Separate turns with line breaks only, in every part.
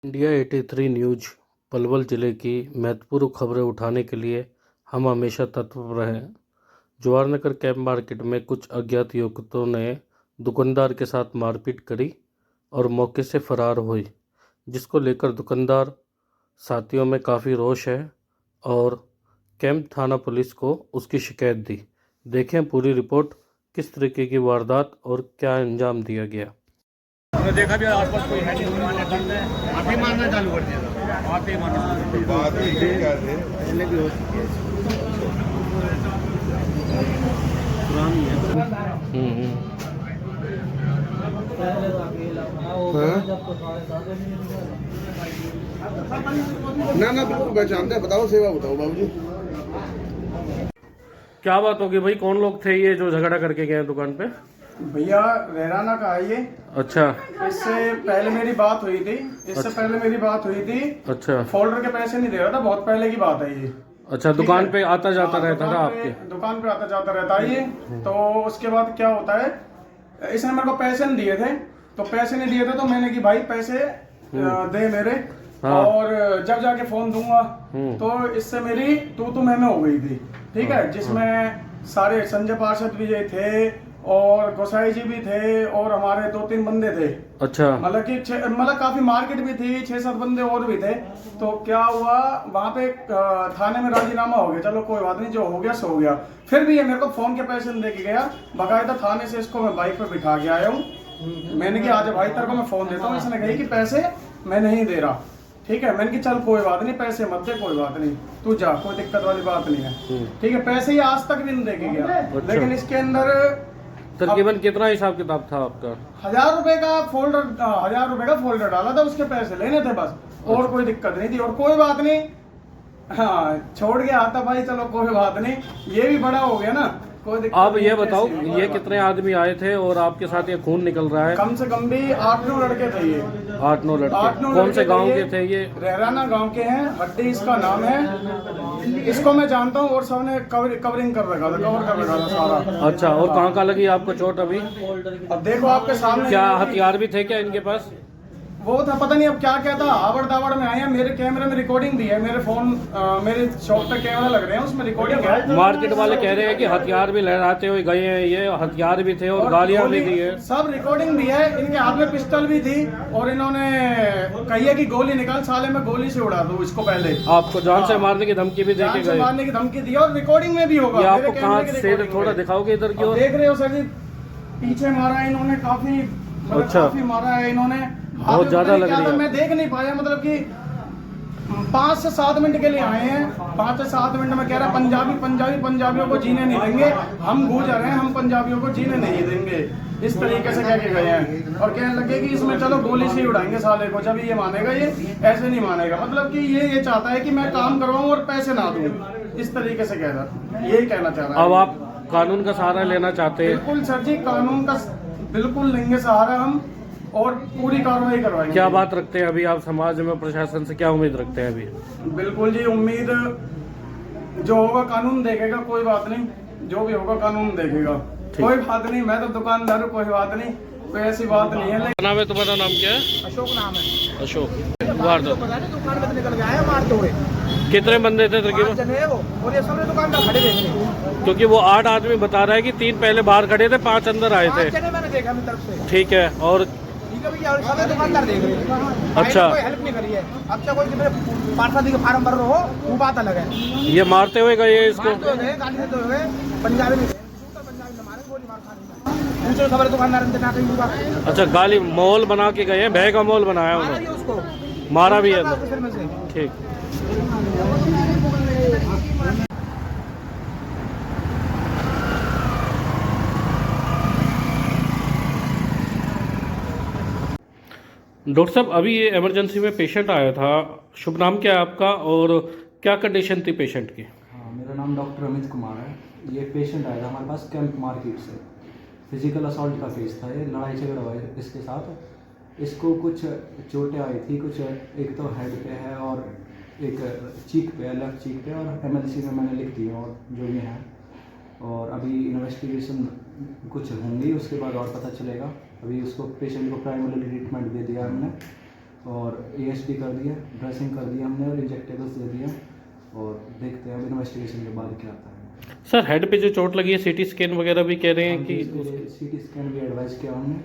India 83 news Palwal जिले की महत्वपूर्ण खबरें उठाने के लिए हम हमेशा तत्पर रहे। जवाहरनगर कैंप मार्केट में कुछ अज्ञात युवकों ने दुकानदार के साथ मारपीट करी और मौके से फरार हुई, जिसको लेकर दुकानदार साथियों में काफ़ी रोष है और कैंप थाना पुलिस को उसकी शिकायत दी। देखें पूरी रिपोर्ट, किस तरीके की वारदात और क्या अंजाम दिया गया।
हमने देखा भी आसपास कोई है नहीं, आप ही मारना चालू कर दिया। आप ही मारना बात ही क्या थे पहले भी हो चुकी है, पुरानी है।
ना बिल्कुल पहचानते हैं। बताओ सेवा बताओ बाबूजी,
क्या बात होगी भाई? कौन लोग थे ये जो झगड़ा करके गए दुकान पे?
भैया रहराना का है ये।
अच्छा।
इससे पहले मेरी बात हुई थी।
अच्छा।
फोल्डर के पैसे नहीं दे रहा था, बहुत पहले की बात है ये।
अच्छा, दुकान पे आता जाता रहता था आपके?
दुकान पे आता जाता रहता है ये। तो उसके बाद क्या होता है, इसने मेरे को पैसे नहीं दिए थे, तो मैंने कि भाई पैसे दे मेरे।
हाँ।
और जब जाके फोन दूंगा तो इससे मेरी तू मैं हो गई थी। ठीक है, जिसमें सारे संजय पार्षद भी थे और गोसाई जी भी थे और हमारे 2-3 बंदे थे।
अच्छा।
मतलब काफी मार्केट भी थी, 6-7 बंदे और भी थे। तो क्या हुआ, वहां पे थाने में राजीनामा हो गया। चलो कोई बात नहीं, जो हो गया सो हो गया। फिर भी ये मेरे को फोन के पैसे नहीं देके गया। बकायदा थाने से इसको मैं बाइक पे बिठा के आया हूँ। मैंने कि आज भाई तेरे को मैं फोन देता हूँ। इसने कही कि पैसे मैं नहीं दे रहा। ठीक है, मैंने कि चल कोई बात नहीं, पैसे मत दे, कोई बात नहीं, तू जा, कोई दिक्कत वाली बात नहीं है। ठीक है, पैसे ही आज तक भी नहीं देके गया।
अच्छा।
लेकिन इसके अंदर
तकरीबन कितना हिसाब किताब था आपका?
1000 रुपए का फोल्डर डाला था, उसके पैसे लेने थे बस, और कोई दिक्कत नहीं थी। और कोई बात नहीं, हाँ छोड़ के आता भाई, चलो कोई बात नहीं, ये भी बड़ा हो गया ना, कोई दिक्कत।
आप ये बताओ, ये कितने आदमी आए थे और आपके साथ ये खून निकल रहा है?
कम से कम भी 8-9 लड़के थे ये।
8-9 लड़के। कौन से गांव के थे ये?
रहराना गांव के हैं, हड्डी इसका नाम है। इसको मैं जानता हूँ और सबने कवरिंग कर रखा था सारा।
अच्छा, और कहाँ का लगी आपको चोट अभी?
अब देखो आपके सामने।
क्या हथियार भी थे क्या इनके पास?
वो था, पता नहीं अब क्या था। आवड़ दावड़ में आए हैं। मेरे कैमरे में रिकॉर्डिंग भी है, मेरे फोन मेरे शॉप पे कैमरा लग रहे हैं, उसमें रिकॉर्डिंग है।
मार्केट वाले कह रहे हैं कि हथियार भी लहराते हुए गए हैं, ये हथियार भी थे और गालियां भी दी है।
सब रिकॉर्डिंग भी है। इनके हाथ में पिस्टल भी थी और इन्होंने कही है कि गोली निकाल, साले में गोली से उड़ा दूं इसको। पहले
आपको जान से मारने की धमकी भी देके गए?
मारने की धमकी दी और रिकॉर्डिंग में भी होगा।
आपको कहाँ से, थोड़ा दिखाओगे इधर की ओर?
देख रहे हो सर जी, पीछे मारा है इन्होंने, काफी
अच्छा,
काफी मारा है इन्होंने।
बहुत ज्यादा लग रही है।
मैं देख नहीं पाया, मतलब कि 5 से 7 मिनट के लिए आए हैं। 5 से 7 मिनट में कह रहा पंजाबियों को जीने नहीं देंगे, हम गुजर हैं, हम पंजाबियों को जीने नहीं देंगे, इस तरीके से कह के गए हैं। और कहने लगे कि इसमें चलो गोली से ही उड़ाएंगे साले को, जब ये मानेगा, ये ऐसे नहीं मानेगा। मतलब कि ये चाहता है कि मैं काम करवाऊं और पैसे ना दूं, इस तरीके से कह रहा, यही कहना चाह रहा है।
अब आप कानून का सहारा लेना चाहते हैं?
बिल्कुल सर जी, कानून का बिल्कुल लेंगे सहारा हम और पूरी कार्रवाई करवाएंगे।
क्या बात रखते हैं अभी आप समाज में, प्रशासन से क्या उम्मीद रखते हैं अभी?
बिल्कुल जी, उम्मीद जो होगा कानून देखेगा, कोई बात नहीं, जो भी होगा कानून देखेगा, कोई बात नहीं। मैं तो दुकानदार हूँ, कोई बात नहीं, कोई ऐसी बात नहीं है।
नाम है तुम्हारा? नाम क्या है?
अशोक नाम है।
अशोक।
दुकान में निकल गया मारते हुए।
कितने बंदे थे तकरीबन?
और ये सामने दुकानदार खड़े थे।
क्योंकि वो 8 आदमी बता रहा है कि 3 पहले बाहर खड़े थे, 5 अंदर आए थे।
मैंने देखा अपनी तरफ से।
ठीक है, और
सारे दुकानदार देख रहे हैं।
अच्छा,
कोई हेल्प नहीं करी है। अब से कोई पार्षद के फार्म भर रहे हो, वो बात अलग है।
ये मारते हुए गए इसको?
पंजाबी में दुकानदार।
अच्छा, गाली माहौल बना के गए हैं, भय का माहौल बनाया उन्होंने, मारा भी है। ठीक। डॉक्टर साहब, अभी ये इमरजेंसी में पेशेंट आया था, शुभ नाम क्या है आपका और क्या कंडीशन थी पेशेंट की?
हाँ, मेरा नाम डॉक्टर अमित कुमार है। ये पेशेंट आया था हमारे पास कैंप मार्केट से। फिजिकल असॉल्ट का केस था, ये लड़ाई झगड़ा हुआ है इसके साथ। इसको कुछ चोटें आई थी, कुछ एक तो हेड पे है और एक चीक पे है, लेफ्ट चीक पे, और एमएलसी में मैंने लिख दिया और जो भी है। और अभी इन्वेस्टिगेशन कुछ होंगी, उसके बाद और पता चलेगा। अभी उसको पेशेंट को प्राइमरी ट्रीटमेंट दे दिया हमने और ASD कर दिया, ड्रेसिंग कर दिया हमने और इंजेक्टेबल्स दे दिया और देखते हैं अब इन्वेस्टिगेशन के बाद क्या आता है।
सर हेड पे जो चोट लगी है CT स्कैन वगैरह भी कह रहे हैं कि
CT स्कैन भी एडवाइस किया हमने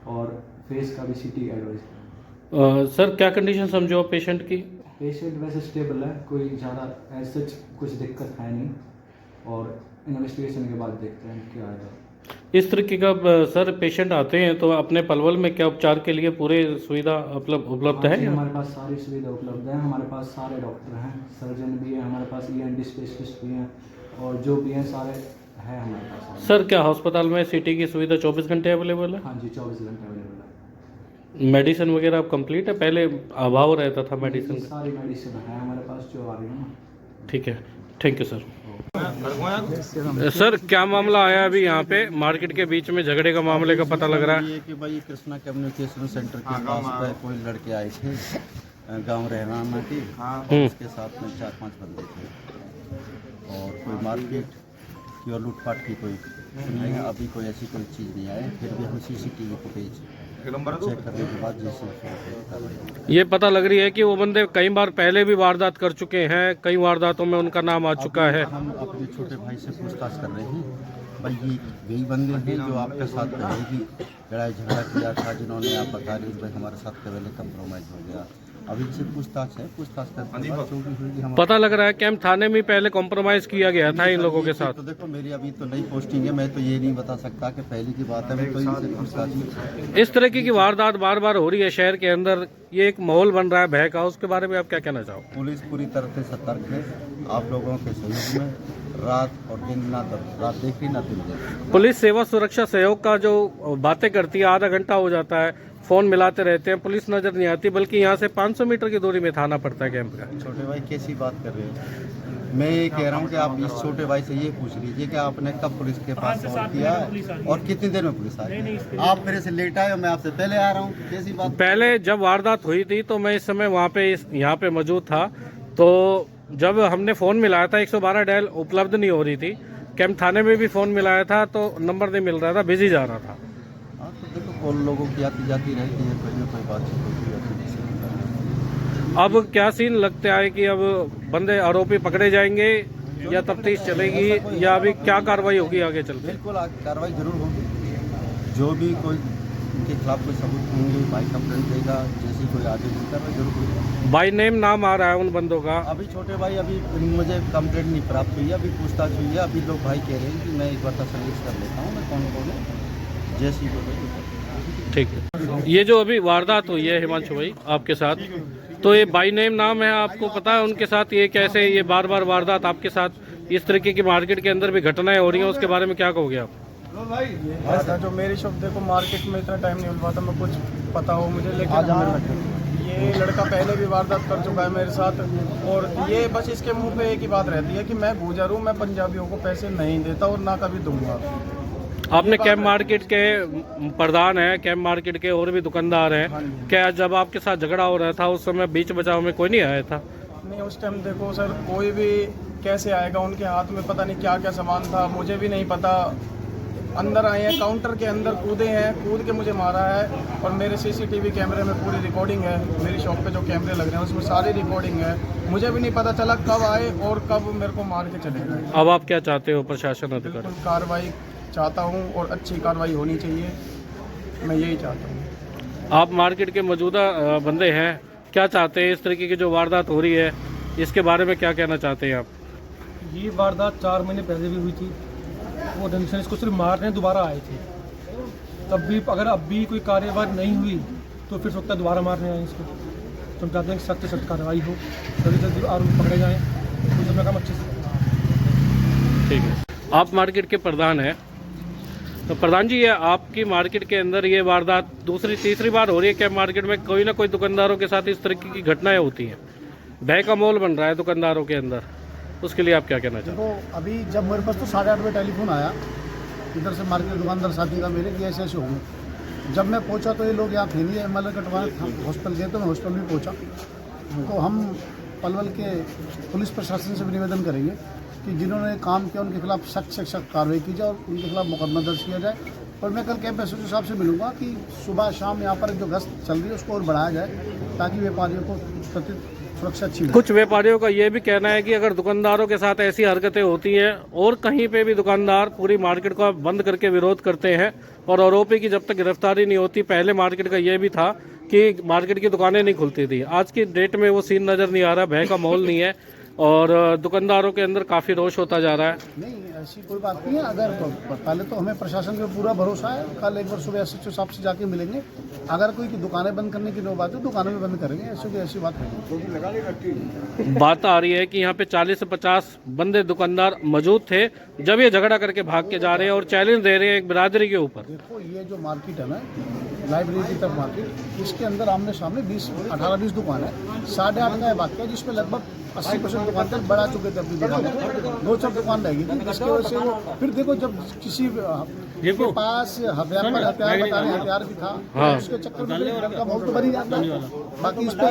और फेस का भी CT एडवाइस किया।
सर क्या कंडीशन समझो आप पेशेंट की?
पेशेंट वैसे स्टेबल है, कोई ज़्यादा ऐसे कुछ दिक्कत है नहीं और इन्वेस्टिगेशन के बाद देखते हैं क्या आएगा।
इस तरीके का सर पेशेंट आते हैं तो अपने पलवल में क्या उपचार के लिए पूरे सुविधा उपलब्ध है?
हमारे पास सारी सुविधा उपलब्ध है, हमारे पास सारे डॉक्टर हैं, सर्जन भी है, हमारे पास ENT स्पेशलिस्ट भी हैं और जो भी हैं सारे हैं हमारे पास।
सर क्या अस्पताल में CT की सुविधा 24 घंटे अवेलेबल है?
हाँ जी, 24 घंटे अवेलेबल है।
मेडिसिन वगैरह अब कंप्लीट है? पहले अभाव रहता था मेडिसिन का।
सारी मेडिसिन है हमारे पास जो आ रही है ना।
ठीक है, थैंक यू सर। सर क्या मामला आया अभी यहाँ पे मार्केट के बीच में झगड़े का मामले का पता लग रहा है?
ये कि भाई कृष्णा कम्युनिकेशन सेंटर के पास पे कोई लड़के आए थे गांव रहना के, उसके साथ में 4-5 बंदे थे और कोई मारपीट की और लूटपाट की कोई नहीं है। अभी कोई ऐसी कोई चीज़ नहीं आई, फिर भी हम CCTV फुटेज चेक करने के बाद जैसे
ये पता लग रही है कि वो बंदे कई बार पहले भी वारदात कर चुके हैं, कई वारदातों में उनका नाम आ चुका है।
हम अपने छोटे भाई से पूछताछ कर रहे हैं भाई ये यही बंदे हैं जो आपके साथ पहले भी लड़ाई झगड़ा किया था, जिन्होंने आप बता रहे भाई हमारे साथ पहले कंप्रोमाइज हो गया। अभी से पूछताछ है, पूछताछ करते हैं जो भी होगी हम
पता लग रहा है कैंप थाने में पहले कॉम्प्रोमाइज किया गया था इन लोगों के साथ।
तो देखो मेरी अभी तो नई पोस्टिंग है, मैं तो ये नहीं बता सकता कि पहले की बात है, मैं तो इनसे पूछताछ।
इस तरह की वारदात बार बार हो रही है शहर के अंदर, ये एक माहौल बन रहा है भय का, उसके बारे में आप क्या कहना चाहो?
पुलिस पूरी तरह से सतर्क है, आप लोगों के सहयोग में रात और दिन ना रात देखी ना दिन देखी।
पुलिस सेवा सुरक्षा सहयोग का जो बातें करती है, आधा घंटा हो जाता है, फोन मिलाते रहते हैं, पुलिस नजर नहीं आती, बल्कि यहाँ से 500 मीटर की दूरी में थाना पड़ता है कैंप का।
छोटे भाई कैसी बात कर रहे हो? मैं ये कह रहा हूँ कि आप इस छोटे भाई से ये पूछ लीजिए कि आपने कब पुलिस के पास कॉल किया और कितनी देर में पुलिस आई? आप मेरे से लेट आए और मैं आपसे पहले आ रहा हूँ, कैसी बात?
पहले जब वारदात हुई थी तो मैं इस समय वहाँ पे यहाँ पे मौजूद था, तो जब हमने फ़ोन मिलाया था 112 डायल उपलब्ध नहीं हो रही थी, कैंप थाने में भी फ़ोन मिलाया था तो नंबर नहीं मिल रहा था, बिजी जा रहा था।
हाँ तो देखो कॉल लोगों की आती जाती रहती है, कोई ना कोई बातचीत होती रहती है।
अब क्या सीन लगते आए कि अब बंदे आरोपी पकड़े जाएंगे या तफ्तीश चलेगी या अभी क्या कार्रवाई होगी आगे चल के?
बिल्कुल कार्रवाई जरूर होगी, जो भी कोई उनके खिलाफ कोई सबूत होंगे भाई कंप्लेंट देगा, जैसी कोई आगे की कार्रवाई जरूर होगी।
बाई नेम नाम आ रहा है उन बंदों का?
अभी छोटे भाई अभी मुझे कंप्लेंट नहीं प्राप्त हुई है, अभी पूछताछ हुई है, अभी लोग भाई कह रहे हैं कि मैं एक बार तसल्ली कर लेता हूँ मैं कौन है, जैसी
ठीक है। ये जो अभी वारदात हुई है हिमांशु भाई आपके साथ, तो ये बाई नेम नाम है, आपको पता है उनके साथ ये कैसे ये बार बार वारदात आपके साथ इस तरीके की मार्केट के अंदर भी घटनाएं हो रही हैं, उसके बारे में क्या कहोगे आप?
ऐसा जो मेरी शॉप देखो मार्केट में इतना टाइम नहीं मिल पाता, मैं कुछ पता हो मुझे, लेकिन ये लड़का पहले भी वारदात कर चुका है मेरे साथ और ये बस इसके मुंह पे एक ही बात रहती है कि मैं गुजर हूँ, मैं पंजाबियों को पैसे नहीं देता और ना कभी दूंगा।
आपने कैंप मार्केट के प्रधान है, कैंप मार्केट के और भी दुकानदार हैं, क्या जब आपके साथ झगड़ा हो रहा था उस समय बीच बचाव में कोई नहीं आया था?
नहीं उस टाइम देखो सर कोई भी कैसे आएगा, उनके हाथ में पता नहीं क्या क्या सामान था, मुझे भी नहीं पता। अंदर आए हैं, काउंटर के अंदर कूदे हैं, कूद के मुझे मारा है और मेरे CCTV कैमरे में पूरी रिकॉर्डिंग है, मेरी शॉप पे जो कैमरे लग रहे हैं उसमें सारी रिकॉर्डिंग है। मुझे भी नहीं पता चला कब आए और कब मेरे को मार के चले गए।
अब आप क्या चाहते हो प्रशासन अधिकारी?
बिल्कुल कार्रवाई चाहता हूँ और अच्छी कार्रवाई होनी चाहिए, मैं यही चाहता हूँ।
आप मार्केट के मौजूदा बंदे हैं, क्या चाहते हैं? इस तरीके की जो वारदात हो रही है इसके बारे में क्या कहना चाहते हैं आप?
ये वारदात 4 महीने पहले भी हुई थी, वो ढंग से इसको सिर्फ मारने दोबारा आए थे, तब भी अगर अब भी कोई कार्रवाई नहीं हुई तो फिर सकता दोबारा मारने आए इसको। तो हम चाहते हैं कि सख्त से सख्त कार्रवाई हो, जल्दी जल्दी आरोपी पकड़े जाएँ, तो अपना काम अच्छे से।
ठीक है, आप मार्केट के प्रधान हैं, तो प्रधान जी ये आपकी मार्केट के अंदर ये वारदात दूसरी तीसरी बार हो रही है, क्या मार्केट में कोई ना कोई दुकानदारों के साथ इस तरीके की घटनाएं होती हैं, भय का माहौल बन रहा है दुकानदारों के अंदर, उसके लिए आप क्या कहना चाहते हैं?
देखो अभी जब मेरे पास तो 8:30 बजे टेलीफोन आया इधर से मार्केट दुकानदार साथी का मेरे कि ऐसे हो गए। जब मैं पहुंचा तो ये लोग यहाँ थे नहीं, MLA कटवाने हॉस्पिटल गए, तो मैं हॉस्पिटल भी पहुंचा। तो हम पलवल के पुलिस प्रशासन से भी निवेदन करेंगे कि जिन्होंने काम किया उनके खिलाफ सख्त से सख्त कार्रवाई की जाए और उनके खिलाफ मुकदमा दर्ज किया जाए। और मैं कल कैंप SHO साहब से मिलूंगा कि सुबह शाम यहाँ पर जो गश्त चल रही है उसको और बढ़ाया जाए ताकि व्यापारियों को प्रति सुरक्षा अच्छी मिले।
कुछ व्यापारियों का ये भी कहना है कि अगर दुकानदारों के साथ ऐसी हरकतें होती हैं और कहीं पे भी दुकानदार पूरी मार्केट को बंद करके विरोध करते हैं और आरोपी की जब तक गिरफ्तारी नहीं होती, पहले मार्केट का ये भी था कि मार्केट की दुकानें नहीं खुलती थी, आज की डेट में वो सीन नज़र नहीं आ रहा, भय का माहौल नहीं है और दुकानदारों के अंदर काफ़ी रोष होता जा रहा है।
नहीं, ऐसी कोई बात नहीं है। अगर पहले तो हमें प्रशासन पे पूरा भरोसा है। कल एक बार सुबह एसएचओ साहब से जाके मिलेंगे। अगर कोई की दुकानें बंद करने की नौबत है, दुकानें भी बंद करेंगे। ऐसी बात नहीं।
बात आ रही है कि यहाँ पे 40 से 50 बंदे दुकानदार मौजूद थे जब ये झगड़ा करके भाग के जा रहे हैं और चैलेंज दे रहे हैं एक बिरादरी के ऊपर।
देखो, ये जो मार्केट है ना, लाइब्रेरी की तरफ मार्केट, इसके अंदर आमने सामने 18-20 दुकान है। 8:30 का है वाक्य, जिसमें लगभग 80% दुकानदार बढ़ा चुके थे अपनी दुकान। 2-4 दुकान रहेगी थी, जिसकी वजह से वो फिर देखो, जब किसी के पास हथियार बताने हथियार भी था,
हाँ।
उसके चक्कर में लड़का बहुत तो बनी जाता है। बाकी इस पर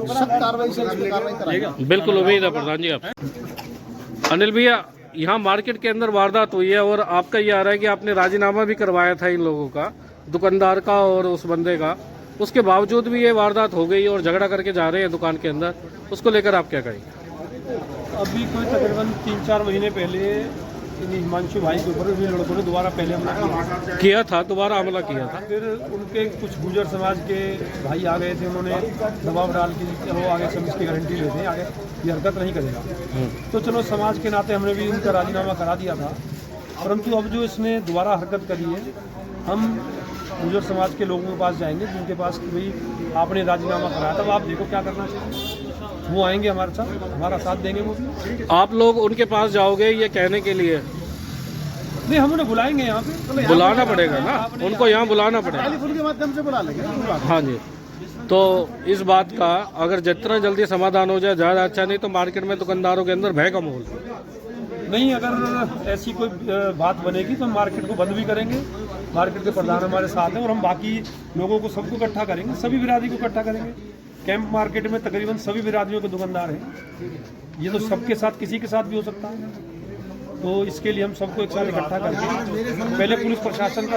सख्त कार्रवाई से कार्रवाई कराएगी।
बिल्कुल उम्मीद है प्रधान जी। आप अनिल भैया, यहाँ मार्केट के अंदर वारदात हुई है और आपका ये आ रहा है कि आपने राजीनामा भी करवाया था इन लोगों का, दुकानदार का और उस बंदे का, उसके बावजूद भी ये वारदात हो गई और झगड़ा करके जा रहे हैं दुकान के अंदर, उसको लेकर आप क्या कहेंगे?
अभी कोई तकरीबन 3-4 महीने पहले इन हिमांशु भाई के ऊपर भी लड़कों ने दोबारा पहले हमला
किया था, दोबारा हमला किया था।
फिर उनके कुछ गुर्जर समाज के भाई आ गए थे, उन्होंने दबाव डाल के वो आगे सब इसकी गारंटी लेते हैं, आगे ये हरकत नहीं करेगा। तो चलो, समाज के नाते हमने भी उनका राजीनामा करा दिया था, परंतु अब जो इसने दोबारा हरकत करी है, हम गुर्जर समाज के लोगों के पास जाएंगे जिनके पास कि भाई आपने राजीनामा कराया था, अब आप देखो क्या करना चाहिए। वो आएंगे हमारे साथ, हमारा साथ देंगे वो भी।
आप लोग उनके पास जाओगे ये कहने के लिए?
नहीं, हम उन्हें बुलाएंगे यहाँ पे।
बुलाना पड़ेगा ना, उनको यहाँ बुलाना पड़ेगा।
टेलीफोन के माध्यम से बुला लेंगे।
हाँ जी। तो इस बात का अगर जितना जल्दी समाधान हो जाए ज़्यादा अच्छा, नहीं तो मार्केट में दुकानदारों के अंदर भय का माहौल
नहीं, अगर ऐसी कोई बात बनेगी तो हम मार्केट को बंद भी करेंगे। मार्केट के प्रधान हमारे साथ हैं और हम बाकी लोगों को सबको इकट्ठा करेंगे, सभी बिरादरी को इकट्ठा करेंगे। कैंप मार्केट में तकरीबन सभी बिरादरियों के दुकानदार हैं। ये तो सबके साथ, किसी के साथ भी हो सकता है। तो इसके लिए हम सबको एक साथ इकट्ठा करके पहले पुलिस प्रशासन का